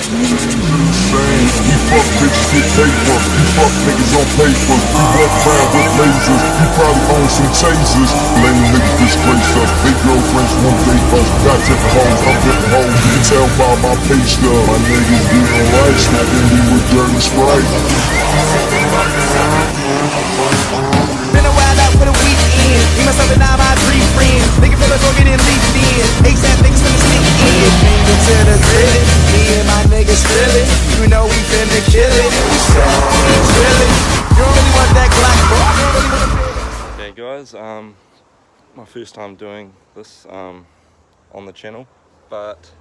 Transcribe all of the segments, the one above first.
Insane. We fuck bitches get paper. We fuck niggas on paper. We walk around with lasers. We probably own some tasers. Lame niggas disgrace us. They girlfriends one day us. Got different hoes. I'm different hoes. You can tell by my pay stub. My niggas getting right. Smoking me with dirty Sprite. Been a while out for the weekend. Me, myself, and now my 3 friends. Nigga feel like go get in leaked in. ASAP niggas finna sneak in. Finger to the grid. Me and my niggas feel it. You know we finna kill it. We drill it. You don't really want that Glock, bro. You don't really want to. Okay guys, my first time doing this on the channel, but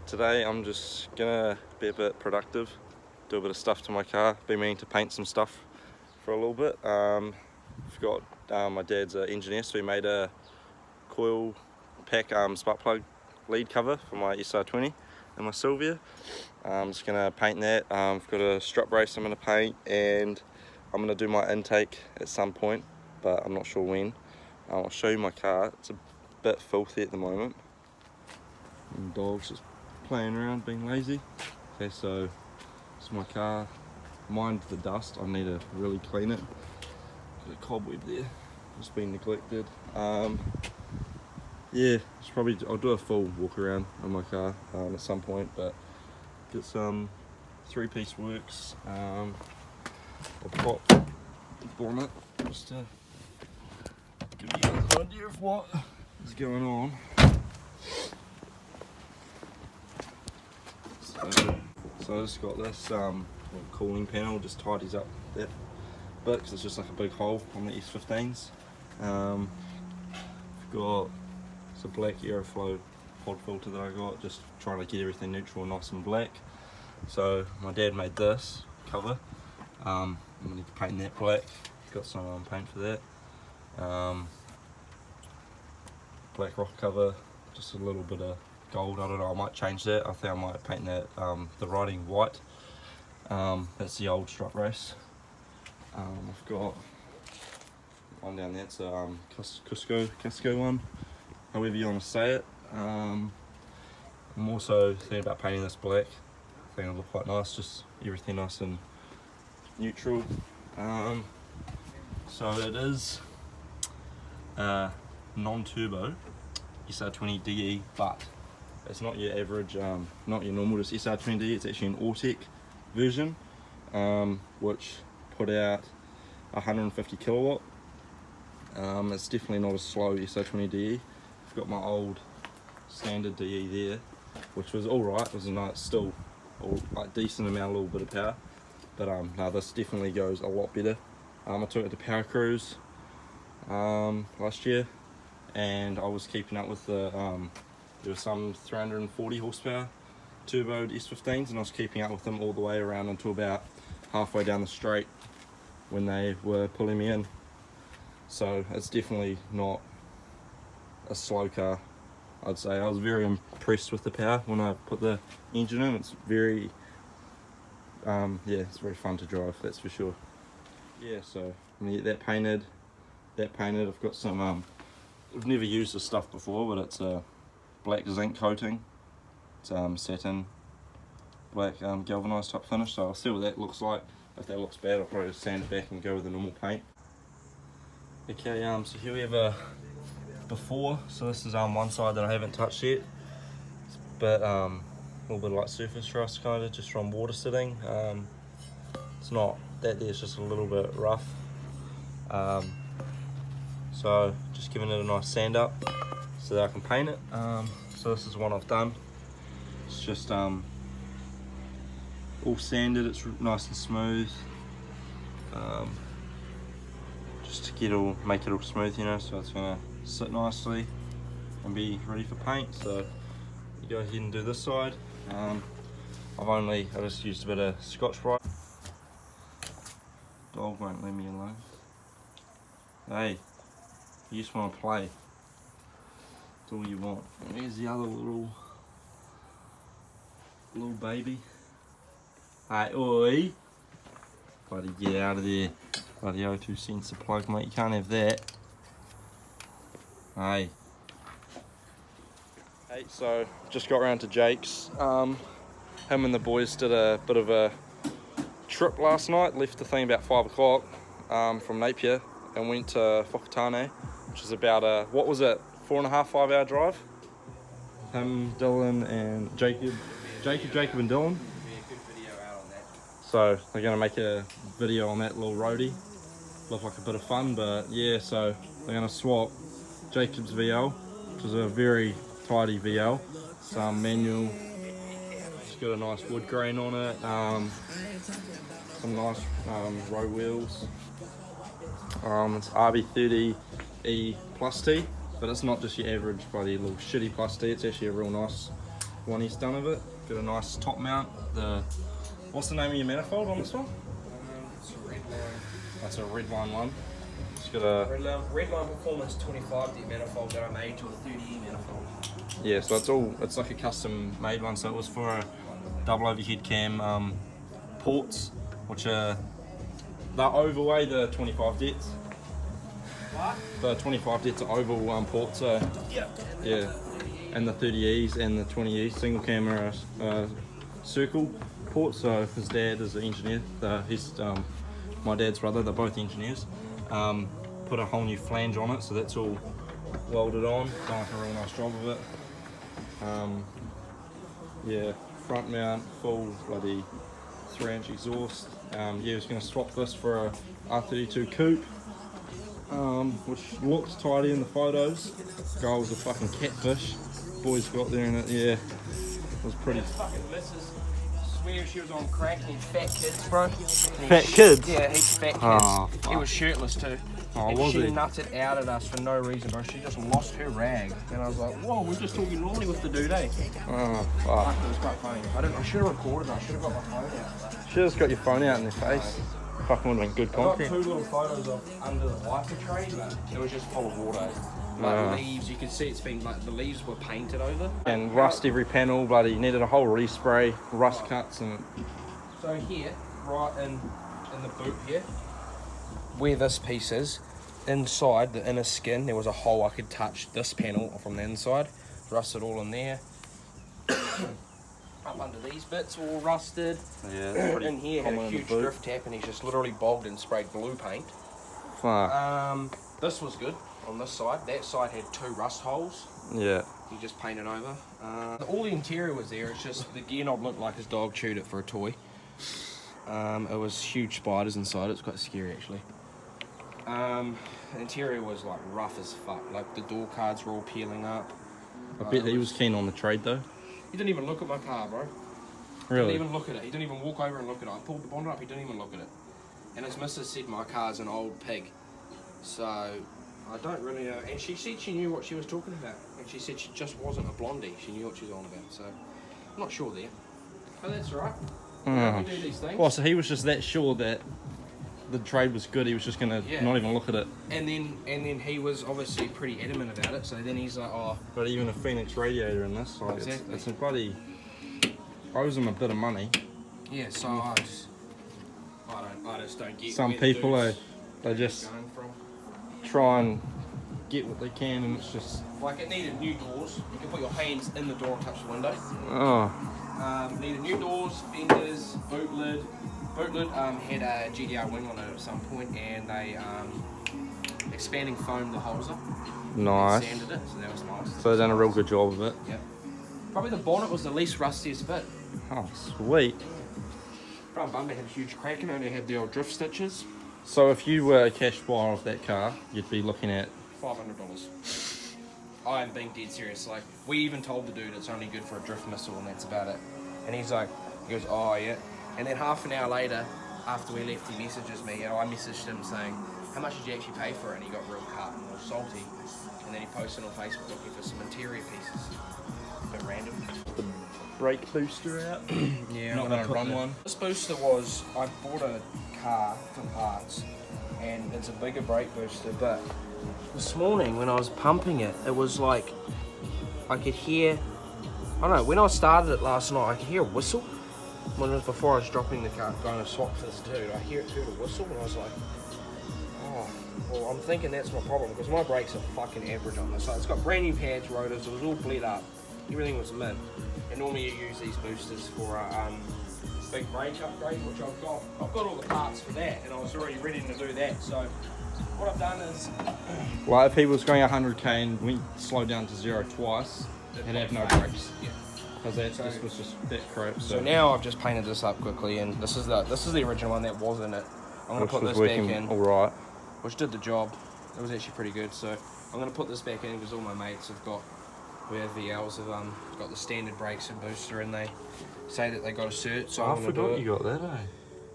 today I'm just gonna be a bit productive, do a bit of stuff to my car. Been meaning to paint some stuff for a little bit. Forgot my dad's an engineer, so he made a coil pack spark plug lead cover for my SR20 and my Sylvia. I'm just gonna paint that. I've got a strut brace I'm gonna paint, and I'm gonna do my intake at some point, but I'm not sure when. I'll show you my car. It's a bit filthy at the moment. And dog's just playing around, being lazy. Okay, so it's my car. Mind the dust. I need to really clean it. Got a cobweb there. It's been neglected. Yeah, I'll do a full walk around on my car at some point, but get some 3-piece works. I'll pop the bonnet just to give you guys an idea of what is going on. So I just got this cooling panel, just tidies up that bit because it's just like a big hole on the S15s. I've got a black Aeroflow pod filter that I got, just trying to get everything neutral and nice and black. So my dad made this cover. I'm going to paint that black. Got some paint for that. Black rock cover, just a little bit of gold. I don't know, I might change that. I think I might paint that the writing white. That's the old strut race. I've got one down there. It's a Cusco one, however you want to say it. I'm also thinking about painting this black. I think it'll look quite nice, just everything nice and neutral. So it is non-turbo SR20DE, but it's not your average, not your normal just SR20DE. It's actually an Autek version, which put out 150 kilowatt. It's definitely not a slow SR20DE. I've got my old standard DE there, which was alright. It was a nice, still like decent amount, a little bit of power. But no, this definitely goes a lot better. I took it to Power Cruise last year, and I was keeping up with the there were some 340 horsepower turboed S15s, and I was keeping up with them all the way around until about halfway down the straight when they were pulling me in. So it's definitely not a slow car, I'd say. I was very impressed with the power when I put the engine in. It's very yeah, it's very fun to drive, that's for sure. Yeah, so I'm gonna get that painted. I've got some I've never used this stuff before, but it's a black zinc coating. It's satin black galvanized type finish, so I'll see what that looks like. If that looks bad, I'll probably just sand it back and go with the normal paint. Okay, so here we have a before. So this is one side that I haven't touched yet, but a little bit of like surface rust kind of just from water sitting. It's not that there's just a little bit rough. So just giving it a nice sand up so that I can paint it. So this is what I've done. It's just all sanded, it's nice and smooth. Just to make it all smooth, you know, so it's gonna sit nicely and be ready for paint. So you go ahead and do this side. I just used a bit of Scotch-Brite. Dog won't leave me alone. Hey, you just want to play. That's all you want. And here's the other little baby. Hey, oi! Bloody get out of there. Bloody O2 sensor plug, mate. You can't have that. Hey. Hey, so just got around to Jake's. Him and the boys did a bit of a trip last night. Left the thing about 5 o'clock from Napier and went to Whakatane, which is about a, what was it, 4.5, 5 hour drive. Him, Dylan and Jacob and Dylan. So they're gonna make a video on that little roadie. Look like a bit of fun, but yeah, so they're gonna swap Jacob's VL, which is a very tidy VL. Some manual, it's got a nice wood grain on it, some nice road wheels. It's RB30E plus T, but it's not just your average bloody little shitty plus T, it's actually a real nice one he's done of it. Got a nice top mount. What's the name of your manifold on this one? It's a red line. That's a red line one. It's got a Red line Performance 25D manifold that I made to a 30E manifold. yeah, so it's like a custom made one. So it was for a double overhead cam ports, which are they're overway the 25 dets. What? The 25 dets are oval ports. So yeah, and the 30Es and the 20Es single camera circle port. So his dad is an engineer. He's my dad's brother. They're both engineers. Put a whole new flange on it, so that's all welded on. Done like a real nice job of it. Yeah, front mount, full bloody 3-inch exhaust. Yeah, I was going to swap this for a R32 coupe, which looks tidy in the photos. Guy was a fucking catfish. Boys got there and it was pretty. Fucking missus swears she was on crack and fat kids, bro. Fat kids? Yeah, he's fat kids. Oh, fuck. He was shirtless too. Oh, and was she he? nutted out at us for no reason, bro. She just lost her rag. And I was like, whoa, we're just talking normally with the dude, eh? Oh, fuck. It was quite funny. I should have recorded it. I should have got my phone out. Should've just got your phone out in their face. Fucking would've been good I got content. 2 little photos of under the wiper tray, but it was just full of water. Like leaves, you can see it's been like the leaves were painted over. And rust every panel, bloody needed a whole respray, rust cuts and. So here, right in the boot here, where this piece is, inside the inner skin, there was a hole I could touch this panel from the inside. Rusted all in there. Up under these bits, all rusted. Yeah, it's pretty In here had common a in the huge boot. drift tap, and he's just literally bogged and sprayed blue paint. Fuck. This was good on this side. That side had 2 rust holes. Yeah. He just painted over. All the interior was there. It's just the gear knob looked like his dog chewed it for a toy. It was huge spiders inside. It's quite scary actually. The interior was like rough as fuck. Like the door cards were all peeling up. I bet he was keen on the trade though. He didn't even look at my car, bro. Really? Didn't even look at it. He didn't even walk over and look at it. I pulled the bonnet up. He didn't even look at it. And his missus said my car's an old pig. So I don't really know. And she said she knew what she was talking about. And she said she just wasn't a blondie. She knew what she was on about. So I'm not sure there. But that's all right. Oh. We do these things. Well, so he was just that sure that the trade was good. He was just gonna not even look at it. And then he was obviously pretty adamant about it. So then he's like, oh, But even a Phoenix radiator in this, like, Exactly. it's a bloody. Owes him a bit of money. yeah. So I just don't get. Some where the people dude's they just going from. try and get what they can, and it's just Like it needed new doors. You can put your hands in the door and touch the window. Needed new doors, fenders, boot lid. Boot lid had a GDR wing on it at some point, and they expanding foamed the holes up. nice. And sanded it, so that was nice. So they've done a real good job of it. Yep. Probably the bonnet was the least rustiest bit. Oh, sweet. Front bumper had a huge crack and only had the old drift stitches. So if you were a cash buyer of that car, you'd be looking at. $500. I am being dead serious. Like, we even told the dude it's only good for a drift missile and that's about it. And he goes, oh yeah. And then half an hour later, after we left, he messages me, and I messaged him saying, how much did you actually pay for it? And he got real cut and real salty. And then he posted on Facebook looking for some interior pieces. A bit random. The brake booster out. Yeah, Not gonna run one. This booster was, I bought a car for parts, and it's a bigger brake booster, but this morning when I was pumping it, it was like, I could hear, I don't know, when I started it last night, I could hear a whistle. When it was before I was dropping the car, going to swap for this dude, I heard a whistle, and I was like, oh, well, I'm thinking that's my problem, because my brakes are fucking average on this. So it's got brand new pads, rotors, it was all bled up. everything was mint. And normally you use these boosters for a big brake upgrade, which I've got all the parts for that, and I was already ready to do that. So what I've done is, Like if he was going 100k and went slowed down to 0 twice, it'd have no brakes. Yeah. Because this was just that crap. So now I've just painted this up quickly, and this is the original one that was in it. I'm gonna put this back in, alright. which did the job. It was actually pretty good. So I'm gonna put this back in because all my mates have got, we have VLs have got the standard brakes and booster, and they say that they got a cert. So I'm gonna do it. got that, eh?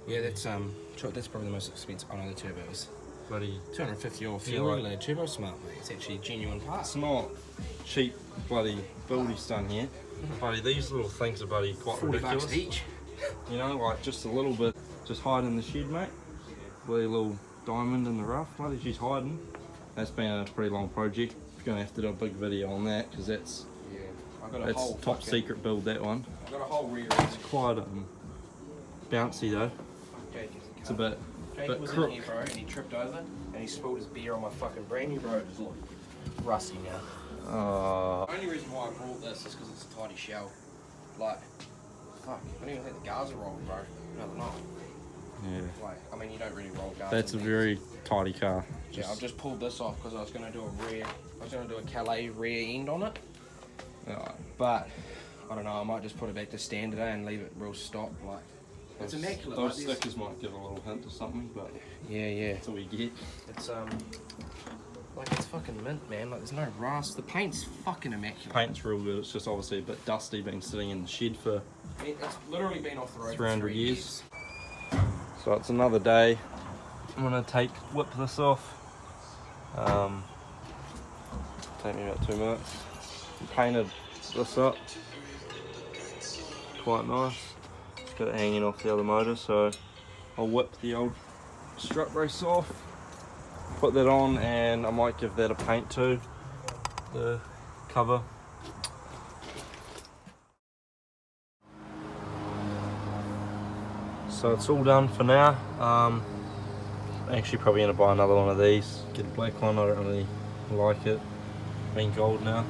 Yeah, that's probably the most expensive. I know the turbos. Bloody 250 or Yeah, fuel right. and turbo smart, mate. It's actually genuine parts. It's not cheap bloody build he's done here. Buddy, these little things are bloody quite 40 ridiculous. bucks each. You know, like just a little bit, just hide in the shed, mate. Bloody little diamond in the rough, bloody she's hiding. That's been a pretty long project. We're gonna have to do a big video on that because that's top secret build, that one. I've got a whole rear It's quite bouncy though. It's a bit Jake was crook. in here, bro, and he tripped over and he spilled his beer on my fucking brand new road. It's like rusty now. The only reason why I brought this is because it's a tidy shell. Like, fuck, I don't even think the guards are rolled, bro. No, they're not. Yeah. Like, I mean, you don't really roll guards. That's a in very tidy car. Yeah, I've just pulled this off because I was gonna do a Calais rear end on it. But I don't know, I might just put it back to standard and leave it real stock. Like, it's immaculate. Those like, stickers might give a little hint or something, but yeah. that's all we get. It's like it's fucking mint, man. Like there's no rust. The paint's fucking immaculate. Paint's real good. It's just obviously a bit dusty, been sitting in the shed for It's literally been off the road 300 for 3 years. So it's another day. I'm gonna whip this off. Take me about 2 minutes. Painted this up. Quite nice. It's got it hanging off the other motor, so I'll whip the old strut brace off, put that on, and I might give that a paint too, the cover. So it's all done for now. Actually probably gonna buy another one of these, get a black one. I don't really like it being gold now.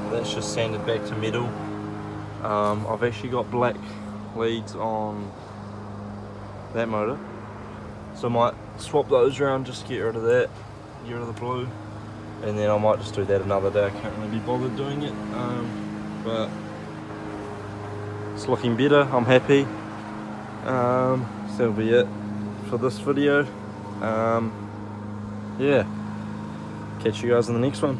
That's just sanded back to metal. I've actually got black leads on that motor, so I might swap those around just to get rid of that, get rid of the blue, and then I might just do that another day. I can't really be bothered doing it, but it's looking better. I'm happy. So that'll be it for this video. Yeah, catch you guys in the next one.